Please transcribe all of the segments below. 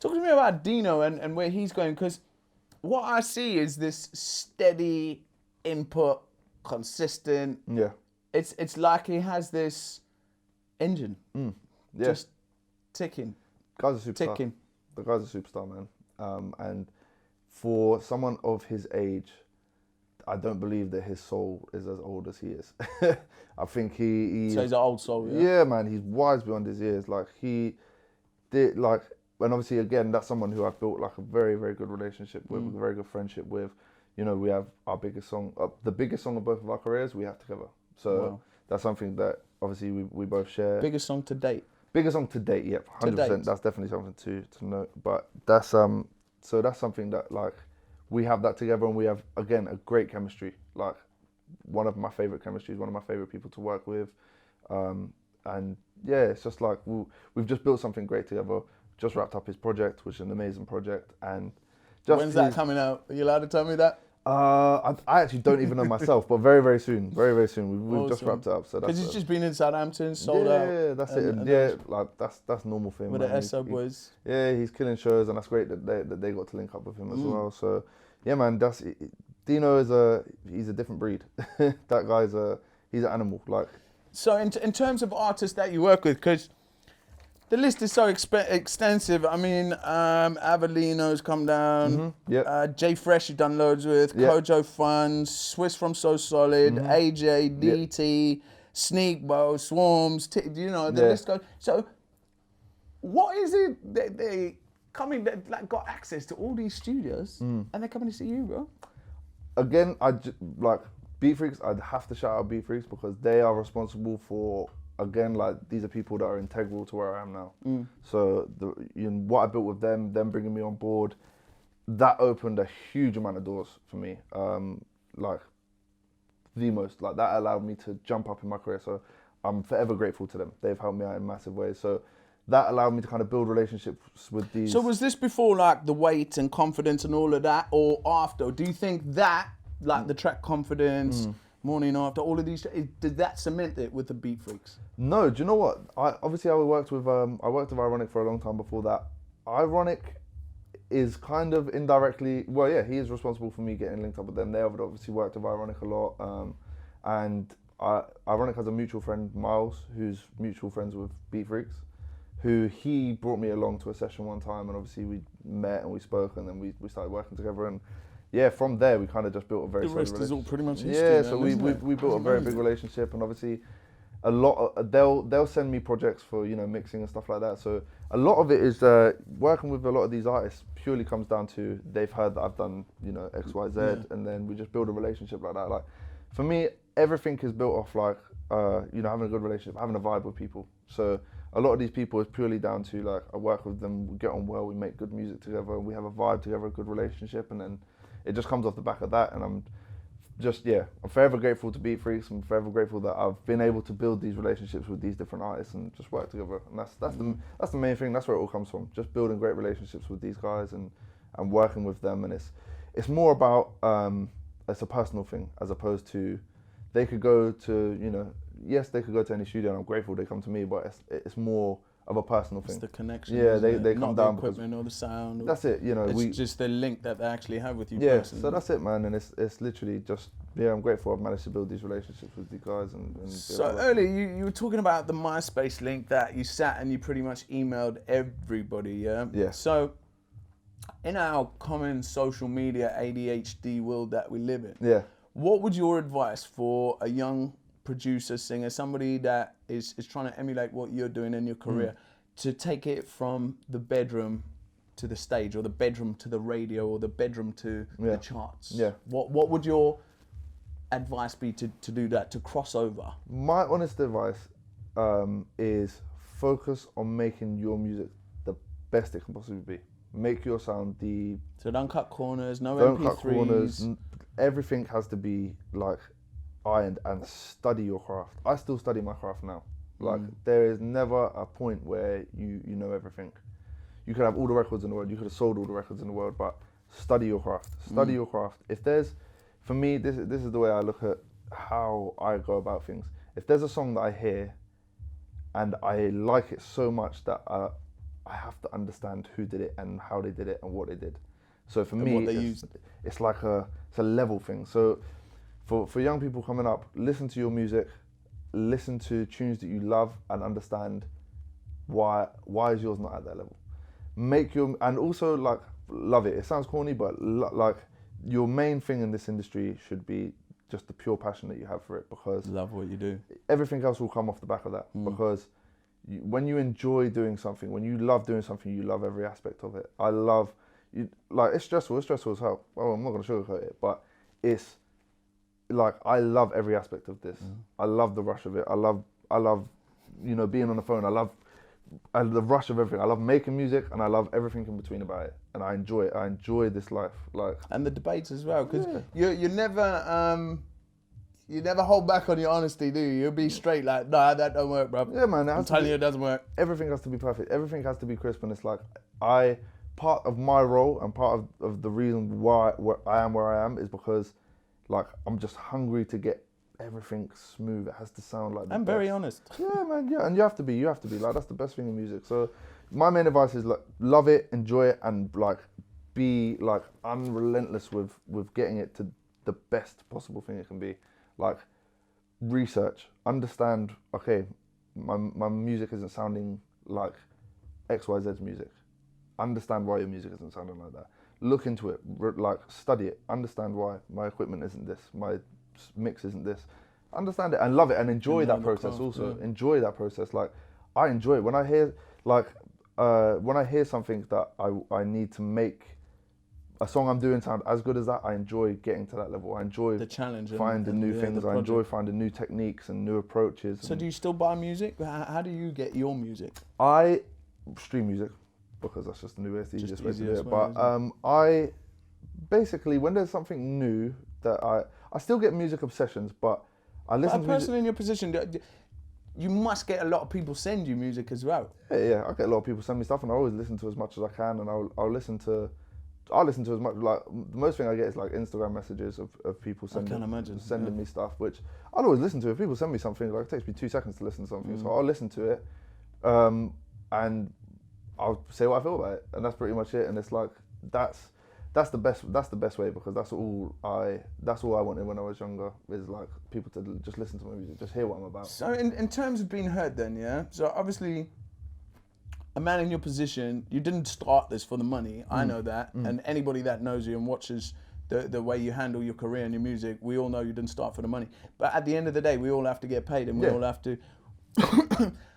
Talk to me about Deno and where he's going, because what I see is this steady input, consistent. Yeah. It's like he has this engine, just ticking. Guy's a superstar. Ticking. The guy's a superstar, man. And for someone of his age, I don't believe that his soul is as old as he is. I think he So he's an old soul, yeah? Yeah, man, he's wise beyond his years. Like, he did, like, and obviously, again, that's someone who I've built, like, a very, very good relationship with, a very good friendship with. You know, we have our biggest song, the biggest song of both of our careers, we have together. So that's something that, obviously, we both share. Biggest song to date? Biggest song to date, yep, 100%. That's definitely something to note. But that's, so that's something that, like, we have that together, and we have, again, a great chemistry. Like, one of my favorite chemistries, one of my favorite people to work with. And yeah, it's just like, we've just built something great together. Just wrapped up his project, which is an amazing project. And just when's that coming out? Are you allowed to tell me that? I actually don't even know myself, but very, very soon. Very, very soon. We've just wrapped it up. So because he's just been in Southampton, sold out. Yeah, that's it. And yeah, like that's normal for him. With the SO boys. Yeah, he's killing shows, and that's great that they got to link up with him as well. So yeah, man, Deno he's a different breed. That guy's he's an animal. Like, so in terms of artists that you work with, because the list is so extensive. I mean, Avelino's come down. J Fresh you've done loads with. Jojo F, Swiss from So Solid, AJ, DT, Sneakbo, Swarms. You know the list goes. So, what is it that they coming that like got access to all these studios and they're coming to see you, bro? Again, like Beat Freakz. I'd have to shout out Beat Freakz because they are responsible for. Again, like, these are people that are integral to where I am now. So what I built with them bringing me on board, that opened a huge amount of doors for me. Like, the most. Like, that allowed me to jump up in my career. So I'm forever grateful to them. They've helped me out in massive ways. So that allowed me to kind of build relationships with these. So was this before, like, the weight and confidence and all of that, or after? Do you think that, like, the track Confidence, Morning After, all of these, did that cement it with the Beat Freakz? No, do you know what? I worked with Ironic for a long time before that. Ironic is kind of indirectly, well, yeah, he is responsible for me getting linked up with them. They have obviously worked with Ironic a lot, and Ironic has a mutual friend, Miles, who's mutual friends with Beat Freakz, who he brought me along to a session one time, and obviously we met and we spoke, and then we started working together, and yeah, from there we kind of just built a very solid relationship. The rest is all pretty much history. Yeah, so we built a very big relationship, and obviously a lot of, they'll send me projects for, you know, mixing and stuff like that. So a lot of it is working with a lot of these artists purely comes down to they've heard that I've done, you know, X, Y, Z, and then we just build a relationship like that. Like, for me, everything is built off like you know, having a good relationship, having a vibe with people. So a lot of these people is purely down to like I work with them, we get on well, we make good music together, we have a vibe together, a good relationship, and then it just comes off the back of that. And I'm forever grateful to Beat Freakz. I'm forever grateful that I've been able to build these relationships with these different artists and just work together. And that's the main thing. That's where it all comes from. Just building great relationships with these guys and working with them. And it's more about it's a personal thing as opposed to they could go to, you know, yes, they could go to any studio and I'm grateful they come to me, but it's more of a personal thing. It's the connection. Yeah, they come down the equipment or the sound. That's it, you know. It's just the link that they actually have with you. Yeah, personally. So that's it, man. And it's literally just, yeah, I'm grateful I've managed to build these relationships with these guys. And so earlier, you were talking about the MySpace link that you sat and you pretty much emailed everybody, yeah? Yeah. So in our common social media ADHD world that we live in, what would your advice for a young producer, singer, somebody that is trying to emulate what you're doing in your career, to take it from the bedroom to the stage, or the bedroom to the radio, or the bedroom to the charts? Yeah. What would your advice be to do that, to cross over? My honest advice is focus on making your music the best it can possibly be. Make your sound So don't cut corners, no don't MP3s. cut corners. Everything has to be like ironed, and study your craft. I still study my craft now. Like there is never a point where you know everything. You could have all the records in the world, you could have sold all the records in the world, but study your craft. Study your craft. If there's, for me, this is the way I look at how I go about things. If there's a song that I hear and I like it so much that I have to understand who did it and how they did it and what they did. So for And me, what they used. it's like it's a level thing. So for young people coming up, listen to your music, listen to tunes that you love, and understand why is yours not at that level. And also like love it. It sounds corny, but like your main thing in this industry should be just the pure passion that you have for it, because Love what you do. everything else will come off the back of that. Because when you enjoy doing something, when you love doing something, you love every aspect of it. It's stressful as hell. Oh, I'm not gonna sugarcoat it, but it's like I love every aspect of this. I love the rush of it. I love being on the phone. I love the rush of everything. I love making music, and I love everything in between about it. And I enjoy it. I enjoy this life. And the debates as well, because you never hold back on your honesty, do you? You'll be straight like, nah, that don't work, bro. Yeah, man. I'm telling you, it doesn't work. Everything has to be perfect. Everything has to be crisp, and it's like part of my role and part of the reason why I am where I am is because like I'm just hungry to get everything smooth. It has to sound like I'm very honest. Yeah, man. Yeah, and you have to be like, that's the best thing in music. So my main advice is like, love it, enjoy it, and like be like unrelentless with getting it to the best possible thing it can be. Like research, understand, okay, my music isn't sounding like XYZ's music. Understand why your music isn't sounding like that. Look into it, like study it, understand why my equipment isn't this, my mix isn't this. Understand it and love it and enjoy that process also. Yeah. Enjoy that process. Like I enjoy it when I hear something that I need to make a song I'm doing sound as good as that. I enjoy getting to that level. I enjoy the challenge, finding new things. I enjoy finding new techniques and new approaches. So do you still buy music? How do you get your music? I stream music because that's just the new way, the easiest way to do it. But I basically, when there's something new that I still get music obsessions, but I listen to personally in your position, you must get a lot of people send you music as well. Yeah, I get a lot of people send me stuff, and I always listen to as much as I can, and I'll listen to as much. Like the most thing I get is like Instagram messages of people sending me stuff, which I'll always listen to. If people send me something, like it takes me 2 seconds to listen to something, so I'll listen to it, and I'll say what I feel about it, and that's pretty much it. And it's like that's the best way, because that's all I wanted when I was younger, is like people to just listen to my music, just hear what I'm about. So in terms of being heard then, yeah? So obviously a man in your position, you didn't start this for the money, I know that, and anybody that knows you and watches the way you handle your career and your music, we all know you didn't start for the money. But at the end of the day, we all have to get paid, and we all have to...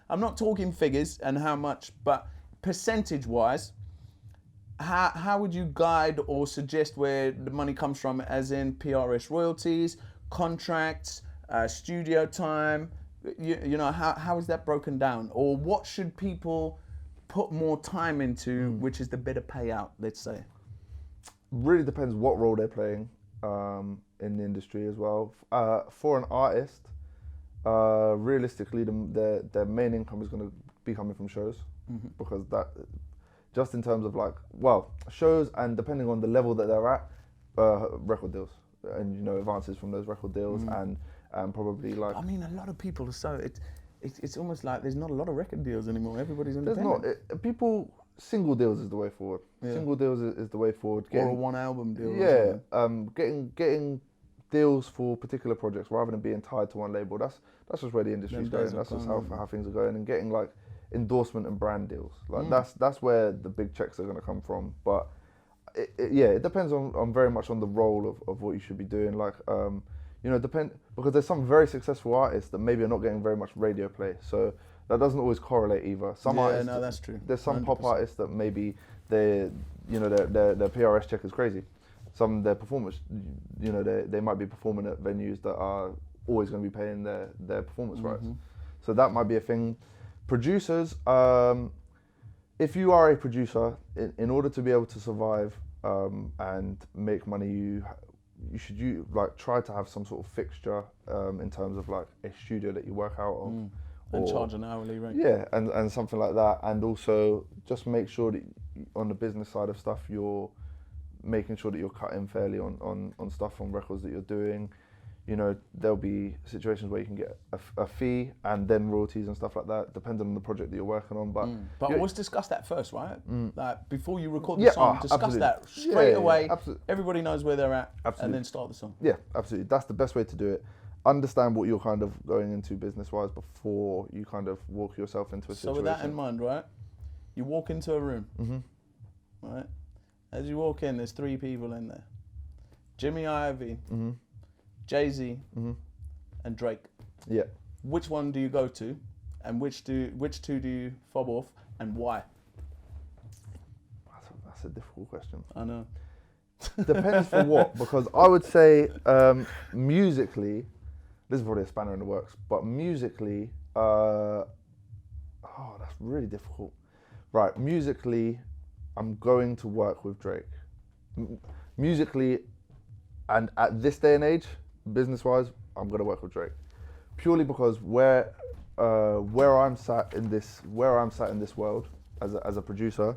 I'm not talking figures and how much, but percentage-wise, how would you guide or suggest where the money comes from, as in PRS royalties, contracts, studio time? You know, how is that broken down? Or what should people put more time into, which is the better payout, let's say? Really depends what role they're playing in the industry as well. For an artist, realistically, their main income is going to be coming from shows, because that... Just in terms of like, well, shows, and depending on the level that they're at, record deals, and advances from those record deals, and probably like. I mean, a lot of people are so it's almost like there's not a lot of record deals anymore. Everybody's independent. There's not. Single deals is the way forward. Yeah. Single deals is the way forward. Or a one album deal. Yeah, getting deals for particular projects rather than being tied to one label. That's just where the industry's going. That's just how things are going, and getting like endorsement and brand deals, like that's where the big checks are going to come from. But it depends on very much on the role of what you should be doing. Like because there's some very successful artists that maybe are not getting very much radio play, so that doesn't always correlate either. Some artists, no, that's true. There's some 100%. Pop artists that maybe their PRS check is crazy. Some their performance, they might be performing at venues that are always going to be paying their performance rights, so that might be a thing. Producers, if you are a producer, in order to be able to survive and make money, you should try to have some sort of fixture in terms of like a studio that you work out of. And charge an hourly rate. Yeah, and something like that. And also just make sure that on the business side of stuff, you're making sure that you're cutting fairly on stuff, on records that you're doing. you know, there'll be situations where you can get a fee and then royalties and stuff like that, depending on the project that you're working on. But always discuss that first, right? Like before you record the Yeah, song, discuss absolutely. that straight away. Absolutely. Everybody knows where they're at, Absolutely. and then start the song. Yeah, absolutely. That's the best way to do it. Understand what you're kind of going into business-wise before you kind of walk yourself into a situation. So with that in mind, right, you walk into a room, right? As you walk in, there's 3 people in there. Jimmy Iovine, JayZ, and Drake. Yeah. Which one do you go to, and which 2 do you fob off, and why? That's a difficult question. I know. Depends for what, because I would say musically, this is probably a spanner in the works, but musically, that's really difficult. Right, musically, I'm going to work with Drake. Musically, and at this day and age, business-wise, I'm going to work with Drake, purely because where I'm sat in this world as a producer,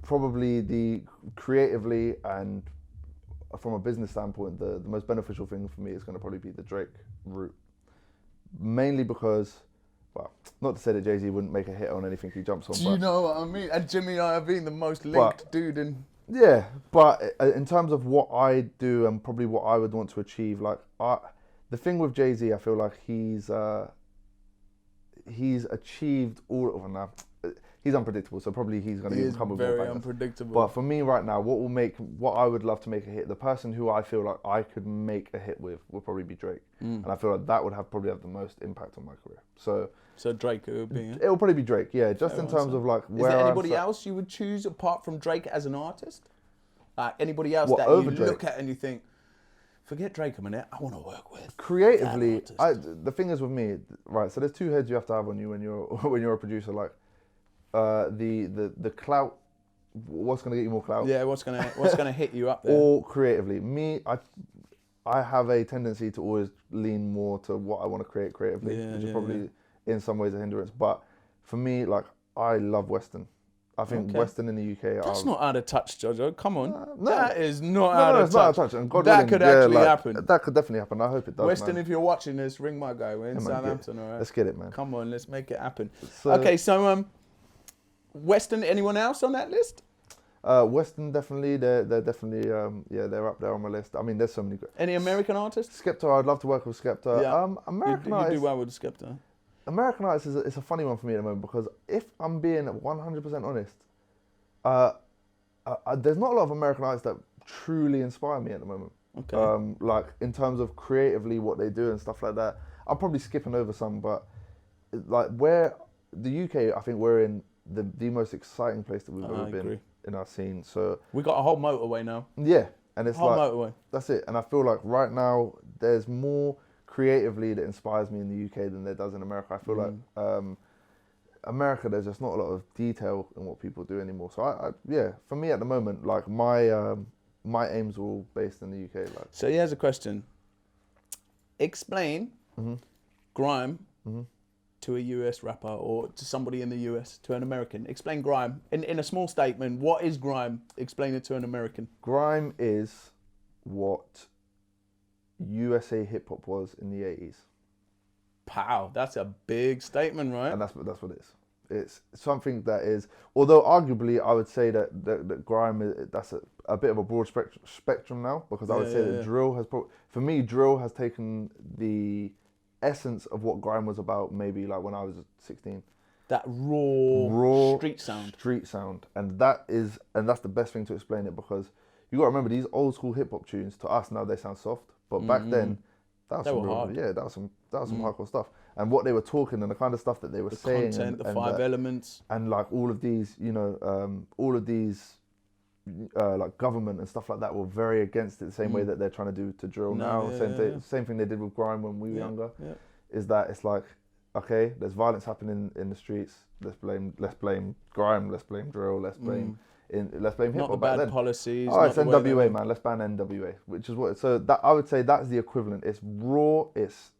probably the creatively and from a business standpoint, the most beneficial thing for me is going to probably be the Drake route. Mainly because, well, not to say that JayZ wouldn't make a hit on anything he jumps on. Do you know what I mean? And Jimmy Iovine, the most linked dude in. Yeah, but in terms of what I do and probably what I would want to achieve, like the thing with JayZ, I feel like he's achieved all of now. He's unpredictable, so probably he's going to come with more bangers. Very unpredictable. But for me right now, what I would love to make a hit, the person who I feel like I could make a hit with would probably be Drake, and I feel like that would probably have the most impact on my career. So Drake it would be. Yeah? It will probably be Drake, yeah. Just in terms of like where. Is there anybody else you would choose apart from Drake as an artist? Anybody else that over you Drake? Look at and you think, forget Drake a minute, I want to work with. Creatively, the thing is with me, right? So there's 2 heads you have to have on you when you're a producer, like. The clout, what's going to get you more clout? Yeah, what's gonna hit you up there? Or creatively. Me, I have a tendency to always lean more to what I want to create creatively, which is probably in some ways a hindrance. But for me, like, I love Western. I think Western in the UK. That's not out of touch, Jojo. Come on, no. that is not out of touch. It's not out of touch. And God that willing, could actually happen. That could definitely happen. I hope it does. Western, man. If you're watching this, ring my guy. We're in Southampton, all right? Let's get it, man. Come on, let's make it happen. So, okay, so Western. Anyone else on that list? Western definitely. They're definitely they're up there on my list. I mean, there's so many. Any American artists? Skepta, I'd love to work with Skepta. Yeah. American you artists. do well with Skepta. American artists is a funny one for me at the moment because if I'm being 100% honest, there's not a lot of American artists that truly inspire me at the moment. Okay. Like in terms of creatively what they do and stuff like that. I'm probably skipping over some, but like where the UK, I think we're in the most exciting place that we've ever been in our scene. So we got a whole motorway now. Yeah, and it's whole like motorway. That's it. And I feel like right now there's more creatively that inspires me in the UK than there does in America. I feel like America, there's just not a lot of detail in what people do anymore. So for me at the moment, like my aims are all based in the UK. Like. So here's a question. Explain grime to a US rapper or to somebody in the US, to an American. Explain grime. In a small statement, what is grime? Explain it to an American. Grime is what USA hip hop was in the 80s. Pow, that's a big statement, right? And that's what it is. It's something that is, although arguably I would say that grime that's a bit of a broad spectrum now, because I would say that drill has for me drill has taken the essence of what grime was about maybe like when I was 16. That raw street sound. And that's the best thing to explain it, because you got to remember these old school hip hop tunes to us now they sound soft, but back then that was hard. Yeah, that was some hardcore stuff. And what they were talking and the kind of stuff that they were saying, content, the 5 elements, and like all of these, like government and stuff like that were very against it. The same way that they're trying to do to drill now. Same thing they did with grime when we were younger. Yeah. Is that it's like, okay, there's violence happening in the streets. Let's blame grime. Let's blame drill. Let's blame hip hop. Not the bad policies. Oh, it's NWA, man. Let's ban NWA, which is what. So that I would say that's the equivalent. It's raw. It's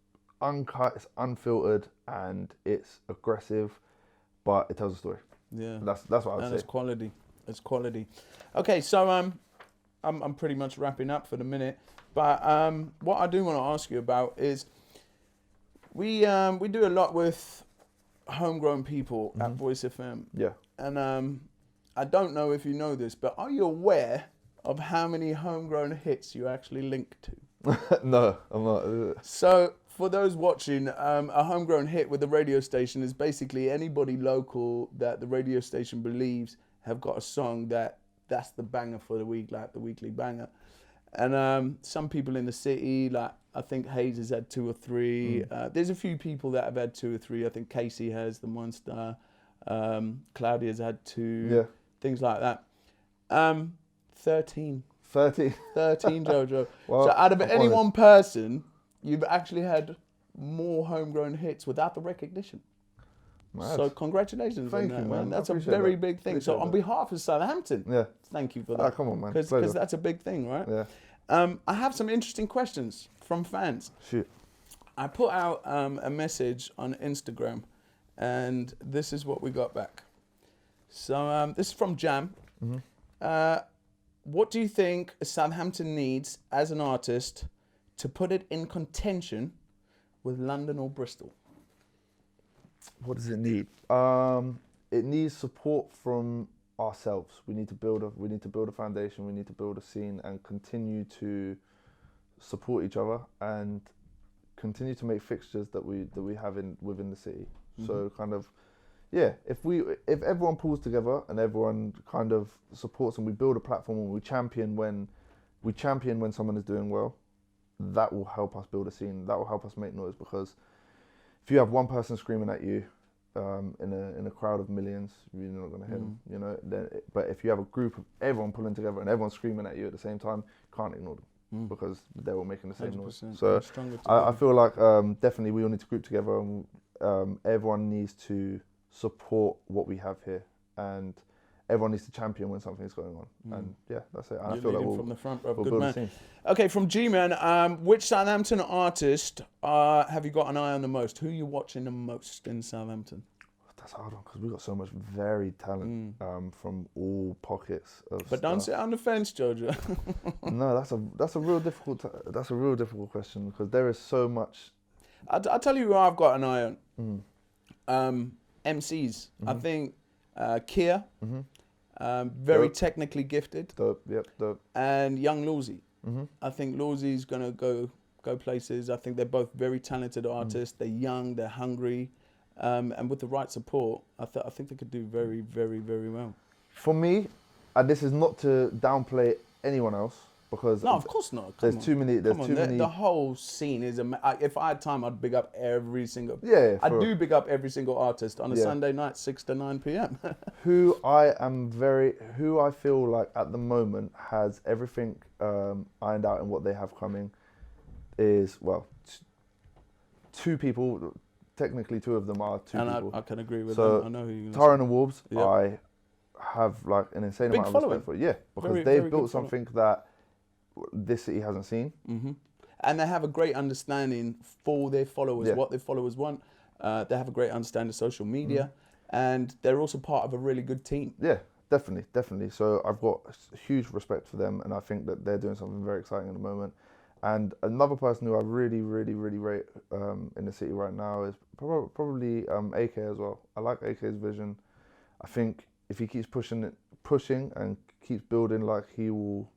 uncut. It's unfiltered, and it's aggressive, but it tells a story. Yeah, that's what I would say. It's quality. It's quality. Okay, so I'm pretty much wrapping up for the minute. But what I do want to ask you about is we do a lot with homegrown people at Voice FM. Yeah. And I don't know if you know this, but are you aware of how many homegrown hits you actually link to? No, I'm not. So for those watching, a homegrown hit with the radio station is basically anybody local that the radio station believes have got a song that's the banger for the week, like the weekly banger. And some people in the city, like I think Hayes has had 2 or 3. There's a few people that have had 2 or 3. I think Casey has, the Monster. Claudia's had 2. Things like that. 13. 13? 13, Jojo. Well, so out of any one person, you've actually had more homegrown hits without the recognition. Mad. So congratulations Thank on that, you, man. man. That's a very big thing. So on that. behalf of Southampton, thank you for that. Come on, man. Because that's a big thing, right? Yeah. I have some interesting questions from fans. Shoot. I put out a message on Instagram, and this is what we got back. So this is from Jam. What do you think Southampton needs as an artist to put it in contention with London or Bristol? What does it need? It needs support from ourselves. We need to build a foundation. We need to build a scene and continue to support each other and continue to make fixtures that we have within the city. So kind of, yeah. If everyone pulls together and everyone kind of supports and we build a platform and we champion when someone is doing well, that will help us build a scene. That will help us make noise, because if you have one person screaming at you in a crowd of millions, you're not going to hear them, you know. But if you have a group of everyone pulling together and everyone screaming at you at the same time, you can't ignore them because they're all making the same noise. So I feel like definitely we all need to group together, and everyone needs to support what we have here, and everyone needs to champion when something's going on. And yeah, that's it. And I feel like from the front, bro. we'll Good build man. a scene. Okay, from G-Man, which Southampton artist have you got an eye on the most? Who are you watching the most in Southampton? That's a hard one because we've got so much varied talent from all pockets of But don't sit on the fence, Jojo. No, that's a real difficult question, because there is so much. I'll tell you who I've got an eye on. MCs. I think Kia, very technically gifted. Dope, dope. And young Lawsy. I think Lawsy's gonna go places. I think they're both very talented artists. They're young, they're hungry, and with the right support, I think they could do very, very, very well. For me, and this is not to downplay anyone else, because no, of course not. There's too many. The whole scene is. If I had time, I'd big up every single. Yeah, I do big up every single artist on a Sunday night, 6 to 9 p.m. who I feel like at the moment has everything ironed out in what they have coming is, well, 2 people. Technically, 2 of them are 2 people. I can agree with so them. I know who you're Tara and the Wolves, I have like an insane amount of respect for. Yeah, because they've built something that this city hasn't seen. And they have a great understanding for their followers, what their followers want. They have a great understanding of social media, and they're also part of a really good team. Yeah, definitely. So I've got huge respect for them, and I think that they're doing something very exciting at the moment. And another person who I really, really, really rate in the city right now is probably AK as well. I like AK's vision. I think if he keeps pushing and keeps building, like he'll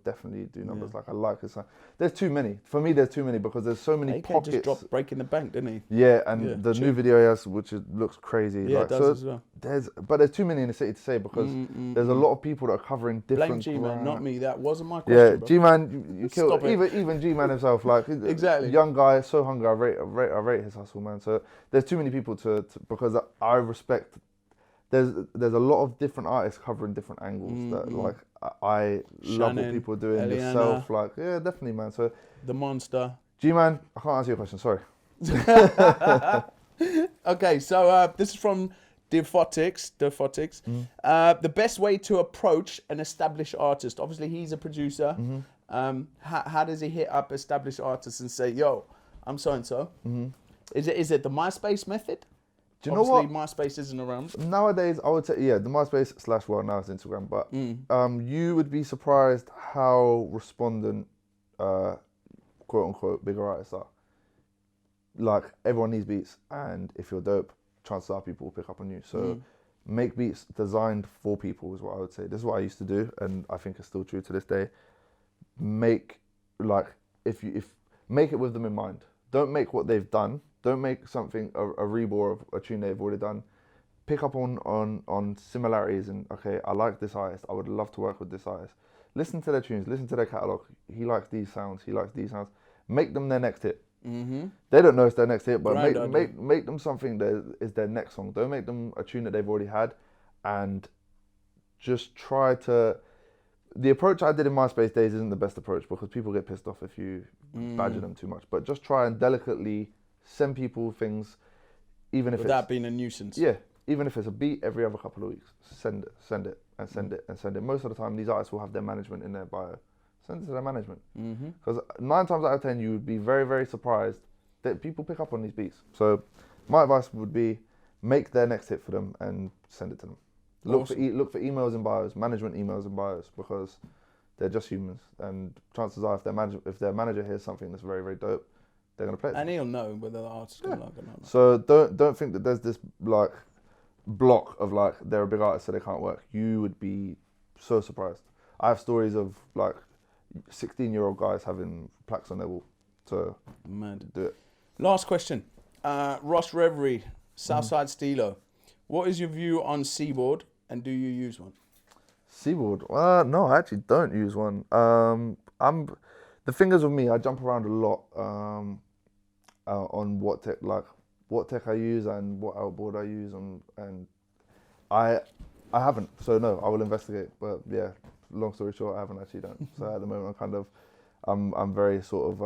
definitely do numbers. Like I like his. There's too many. For me, there's too many, because there's so many AK pockets. just dropped Breaking the Bank, didn't he? Yeah, and the new video he has, which looks crazy. Yeah, like, it does as well. There's too many in the city to say, because there's a lot of people that are covering different. Blame G-Man, not me. That wasn't my question. Yeah, G-Man, you killed even G-Man himself. Like exactly, young guy, so hungry. I rate his hustle, man. So there's too many people to because I respect. There's a lot of different artists covering different angles that like I love what people are doing. Eliana. Yourself, like definitely, man. So the Monster. G-Man, I can't answer your question. Sorry. Okay, so this is from Defotics. The best way to approach an established artist. Obviously, he's a producer. How does he hit up established artists and say, "Yo, I'm so and so"? Is it the MySpace method? Do you know what? Obviously, MySpace isn't around. Nowadays, I would say, yeah, the MySpace / well, now it's Instagram, but you would be surprised how respondent, quote unquote, bigger artists are. Like, everyone needs beats, and if you're dope, chances are people will pick up on you. So make beats designed for people is what I would say. This is what I used to do, and I think it's still true to this day. Make, like, make it with them in mind. Don't make what they've done. Don't make something a rebore of a tune they've already done. Pick up on similarities and, okay, I like this artist. I would love to work with this artist. Listen to their tunes. Listen to their catalog. He likes these sounds. He likes these sounds. Make them their next hit. They don't know it's their next hit, but make them something that is their next song. Don't make them a tune that they've already had, and just try to. The approach I did in MySpace days isn't the best approach because people get pissed off if you badger them too much. But just try and delicately send people things, even if without being a nuisance. Yeah, even if it's a beat every other couple of weeks. Send it, and send it, and send it. Most of the time, these artists will have their management in their bio. Send it to their management. Because 9 times out of 10, you would be very, very surprised that people pick up on these beats. So my advice would be make their next hit for them and send it to them. Look for emails and bios, management emails and bios, because they're just humans. And chances are, if their manager hears something that's very, very dope, they're gonna play it. And he'll know whether the artist's gonna like it or not. So don't think that there's this like block of like they're a big artist so they can't work. You would be so surprised. I have stories of like 16-year-old guys having plaques on their wall to do it. Last question. Ross Reverie, Southside Stilo. What is your view on Seaboard, and do you use one? Seaboard? No, I actually don't use one. The thing is with me, I jump around a lot on what tech I use and what outboard I use, and I haven't. So no, I will investigate. But yeah, long story short, I haven't actually done. So at the moment, I'm very sort of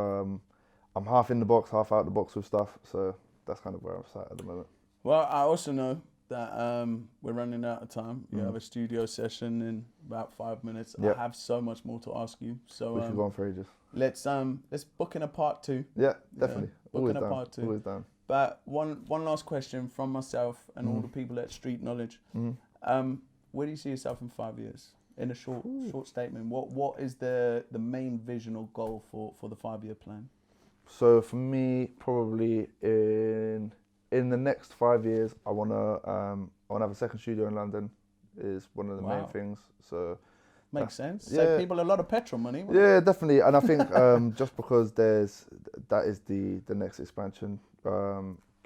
I'm half in the box, half out the box with stuff. So that's kind of where I'm sat at the moment. Well, I also know that we're running out of time. You have a studio session in about 5 minutes. Yep. I have so much more to ask you. So we could go on for ages. Let's book in a part 2. Yeah, definitely. Book in a part 2. Always down. But one last question from myself and all the people at Street Knowledge. Where do you see yourself in 5 years? In a short statement, what is the main vision or goal for the 5-year plan? So for me, probably in the next 5 years, I wanna have a second studio in London. Is one of the main things. So makes sense. Yeah. Save people a lot of petrol money. Yeah, definitely. And I think just because that is the next expansion.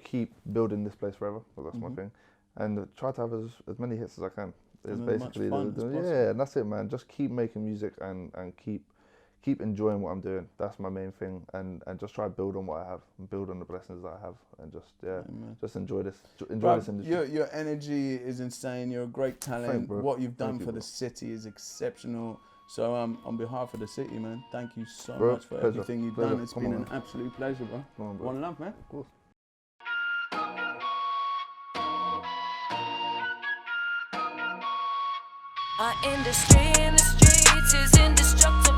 Keep building this place forever. Well, that's my thing, and try to have as many hits as I can. It's basically and that's it, man. Just keep making music and keep enjoying what I'm doing. That's my main thing, and just try to build on what I have, and build on the blessings that I have, and just enjoy this. Enjoy this industry. Your energy is insane. You're a great talent. What you've done for the city is exceptional. So on behalf of the city, man, thank you so much for everything you've done. It's been an absolute pleasure, bro. One love, man. Of course. Our industry in the streets is indestructible.